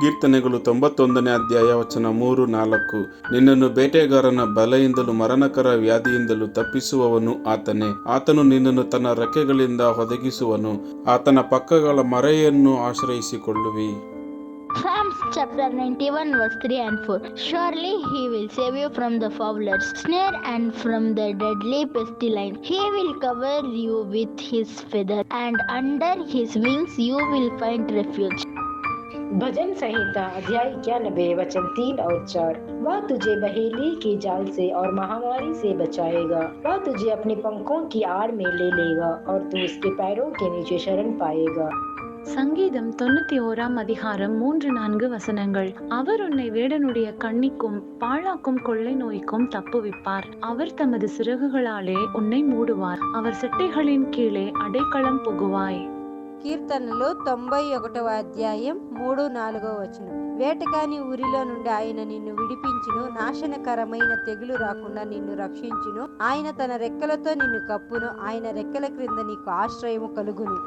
ಕೀರ್ತನೆಗಳು 91ನೇ ಅಧ್ಯಾಯ ವಚನ 3-4. ನಿನ್ನನ್ನು ಬೇಟೆಗಾರನ ಬಲೆಯಿಂದಲೂ ಮರಣಕರ ವ್ಯಾಧಿಯಿಂದಲೂ ತಪ್ಪಿಸುವವನು ಆತನೇ. ಆತನು ನಿನ್ನನ್ನು ತನ್ನ ರೆಕ್ಕೆಗಳಿಂದ ಒದಗಿಸುವನು. ಆತನ ಪಕ್ಕಗಳ ಮರೆಯನ್ನು ಆಶ್ರಯಿಸಿಕೊಳ್ಳುವಿ. Psalms chapter 91 verse 3 and 4. Surely he will save you from the fowler's snare and from the deadly pestilence. He will cover you with his feathers, and under his wings you will find refuge. भजन संहिता अध्याय 91 वचन 3 और 4. वह तुझे बहेली के जाल से और महामारी से बचाएगा. वह तुझे अपने पंखों की आड़ में ले लेगा और तू उसके पैरों के नीचे शरण पाएगा. சங்கீதம் 91 அதிகாரம் 3-4 வசனங்கள். அவர் உன்னை வேடனுடைய கண்ணிக்கும் பாழாக்கும் கொள்ளை நோய்க்கும் தப்புவிப்பார். அவர் தமது சிறகுகளாலே உன்னை மூடுவார். அவர் செட்டைகளின் கீழே அடைக்கலம் புகுவாய். కీర్తనలు 91వ అధ్యాయం 3-4 వచనం. వేటగాని ఊరిలో నుండి ఆయన నిన్ను విడిపించును. నాశనకరమైన తెగులు రాకుండా నిన్ను రక్షించును. ఆయన తన రెక్కలతో నిన్ను కప్పును. ఆయన రెక్కల క్రింద నీకు ఆశ్రయము కలుగును.